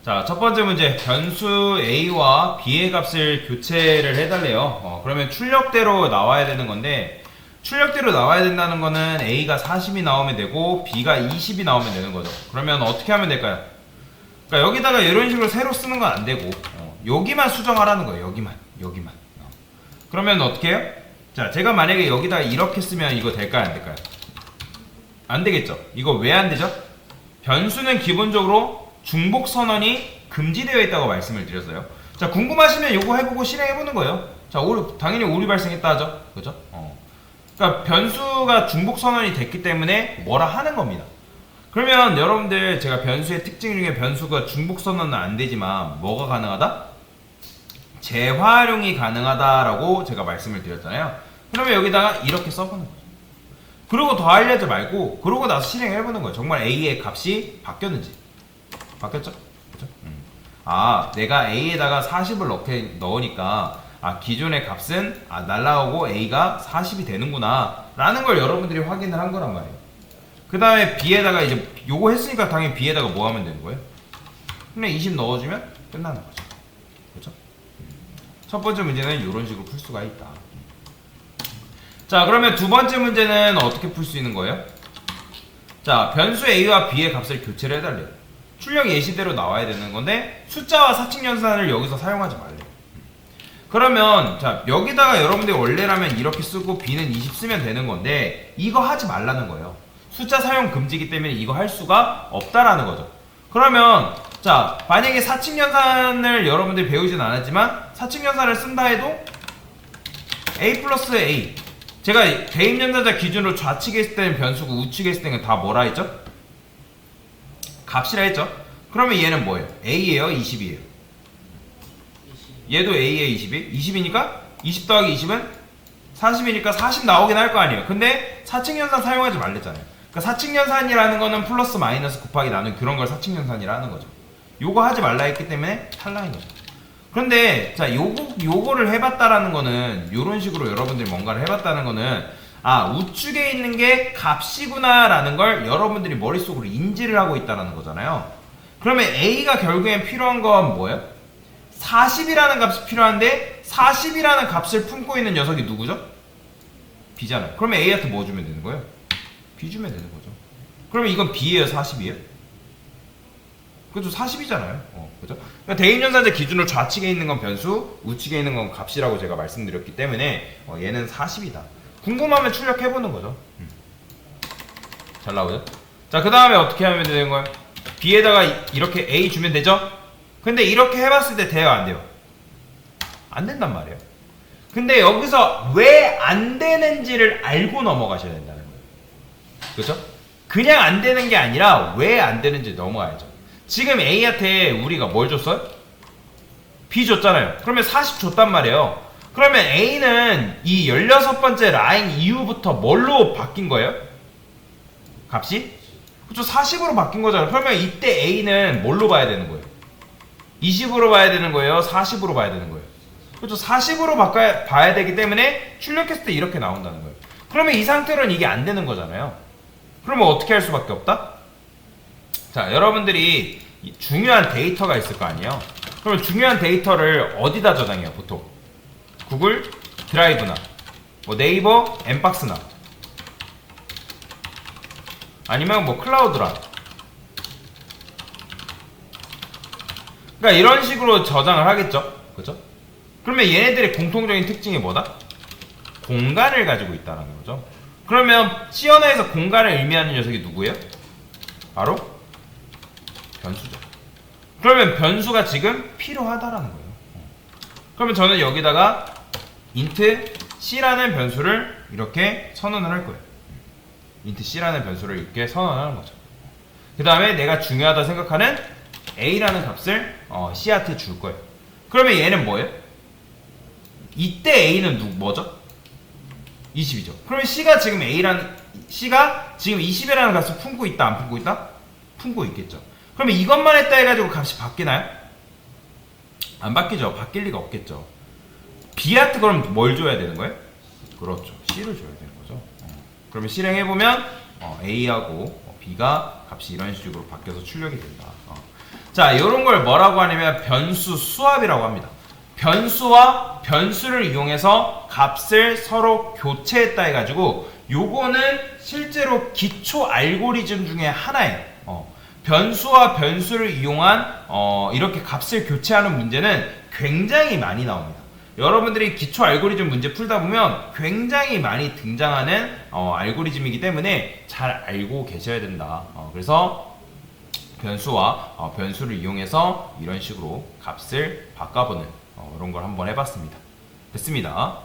자, 첫 번째 문제. 변수 a와 b의 값을 교체를 해달래요. 그러면 출력대로 나와야 되는 건데, 출력대로 나와야 된다는 거는 a가 40이 나오면 되고 b가 20이 나오면 되는 거죠. 그러면 어떻게 하면 될까요? 그러니까 여기다가 이런 식으로 세로 쓰는 건 안 되고, 여기만 수정하라는 거예요. 여기만. 그러면 어떻게 해요? 자, 제가 만약에 여기다가 이렇게 쓰면 이거 될까요? 안 될까요? 안 되겠죠? 이거 왜 안 되죠? 변수는 기본적으로 중복 선언이 금지되어 있다고 말씀을 드렸어요. 자, 궁금하시면 이거 해보고 실행해보는 거예요. 자, 당연히 오류 발생했다 하죠. 그죠? 그러니까 변수가 중복 선언이 됐기 때문에 뭐라 하는 겁니다. 그러면 여러분들 제가 변수의 특징 중에 변수가 중복 선언은 안 되지만 뭐가 가능하다? 재활용이 가능하다라고 제가 말씀을 드렸잖아요. 그러면 여기다가 이렇게 써보는 거죠. 그러고 더 알려지 말고 그러고 나서 실행해보는 거예요. 정말 A의 값이 바뀌었는지. 바뀌었죠? 그죠? 아, 내가 A에다가 40을 넣으니까 기존의 값은 날라오고 A가 40이 되는구나 라는 걸 여러분들이 확인을 한 거란 말이에요. 그 다음에 B에다가 이제 요거 했으니까 당연히 B에다가 뭐 하면 되는 거예요? 그냥 20 넣어주면 끝나는 거죠. 그렇죠? 첫 번째 문제는 이런 식으로 풀 수가 있다. 자, 그러면 두 번째 문제는 어떻게 풀 수 있는 거예요? 자, 변수 A와 B의 값을 교체를 해달래요. 출력 예시대로 나와야 되는 건데 숫자와 사칙연산을 여기서 사용하지 말래요. 그러면 자, 여기다가 여러분들이 원래라면 이렇게 쓰고 B는 20 쓰면 되는 건데 이거 하지 말라는 거예요. 숫자 사용 금지이기 때문에 이거 할 수가 없다라는 거죠. 그러면 자, 만약에 사칙연산을 여러분들이 배우진 않았지만 사칙연산을 쓴다 해도 A 플러스 A, 제가 대입연산자 기준으로 좌측에 있을 때는 변수고 우측에 있을 때는 다 뭐라 했죠? 값이라 했죠? 그러면 얘는 뭐예요? A예요? 20이에요? 얘도 A에 20이? 20이니까 20 더하기 20은 40이니까 40 나오긴 할 거 아니에요. 근데 사칙연산 사용하지 말랬잖아요. 그러니까 사칙연산이라는 거는 플러스 마이너스 곱하기 나눈 그런 걸 사칙연산이라는 거죠. 요거 하지 말라 했기 때문에 탈락인 거죠. 그런데 자, 요거를 해봤다라는 거는 요런 식으로 여러분들이 뭔가를 해봤다는 거는 우측에 있는 게 값이구나 라는 걸 여러분들이 머릿속으로 인지를 하고 있다는 거잖아요. 그러면 A가 결국엔 필요한 건 뭐예요? 40이라는 값이 필요한데 40이라는 값을 품고 있는 녀석이 누구죠? B잖아요. 그러면 A한테 뭐 주면 되는 거예요? B 주면 되는 거죠. 그러면 이건 B예요? 40이에요? 그죠? 40이잖아요. 그죠? 그러니까 대입연산자 기준으로 좌측에 있는 건 변수, 우측에 있는 건 값이라고 제가 말씀드렸기 때문에 얘는 40이다. 궁금하면 출력해보는 거죠. 잘 나오죠? 자, 그 다음에 어떻게 하면 되는 거예요? B에다가 이렇게 A 주면 되죠? 근데 이렇게 해봤을 때 돼요? 안 돼요? 안 된단 말이에요. 근데 여기서 왜 안 되는지를 알고 넘어가셔야 된다는 거예요. 그죠? 그냥 안 되는 게 아니라 왜 안 되는지 넘어가야죠. 지금 A한테 우리가 뭘 줬어요? B 줬잖아요. 그러면 40 줬단 말이에요. 그러면 A는 이 16번째 라인 이후부터 뭘로 바뀐 거예요? 값이? 그쵸, 40으로 바뀐 거잖아요. 그러면 이때 A는 뭘로 봐야 되는 거예요? 20으로 봐야 되는 거예요? 40으로 봐야 되는 거예요? 그쵸, 40으로 봐야 되기 때문에 출력했을 때 이렇게 나온다는 거예요. 그러면 이 상태로는 이게 안 되는 거잖아요. 그러면 어떻게 할 수밖에 없다? 자, 여러분들이 중요한 데이터가 있을 거 아니에요? 그러면 중요한 데이터를 어디다 저장해요, 보통? 구글 드라이브나 뭐 네이버 엠박스나 아니면 뭐 클라우드라. 그러니까 이런 식으로 저장을 하겠죠. 그죠? 그러면 얘네들의 공통적인 특징이 뭐다? 공간을 가지고 있다는 거죠. 그러면 C 언어에서 공간을 의미하는 녀석이 누구예요? 바로 변수죠. 그러면 변수가 지금 필요하다라는 거예요. 그러면 저는 여기다가 int c라는 변수를 이렇게 선언을 할 거예요. int c라는 변수를 이렇게 선언하는 거죠. 그 다음에 내가 중요하다 생각하는 a라는 값을 c한테 줄 거예요. 그러면 얘는 뭐예요? 이때 a는 뭐죠? 20이죠. 그러면 c가 지금 c가 지금 20이라는 값을 품고 있다, 안 품고 있다? 품고 있겠죠. 그러면 이것만 했다 해가지고 값이 바뀌나요? 안 바뀌죠. 바뀔 리가 없겠죠. B한테 그럼 뭘 줘야 되는 거예요? 그렇죠. C를 줘야 되는 거죠. 그러면 실행해보면 A하고 B가 값이 이런 식으로 바뀌어서 출력이 된다. 자, 이런 걸 뭐라고 하냐면 변수 수합이라고 합니다. 변수와 변수를 이용해서 값을 서로 교체했다 해가지고 요거는 실제로 기초 알고리즘 중에 하나예요. 변수와 변수를 이용한 이렇게 값을 교체하는 문제는 굉장히 많이 나옵니다. 여러분들이 기초 알고리즘 문제 풀다 보면 굉장히 많이 등장하는 알고리즘이기 때문에 잘 알고 계셔야 된다. 그래서 변수와 변수를 이용해서 이런 식으로 값을 바꿔보는 이런 걸 한번 해봤습니다. 됐습니다.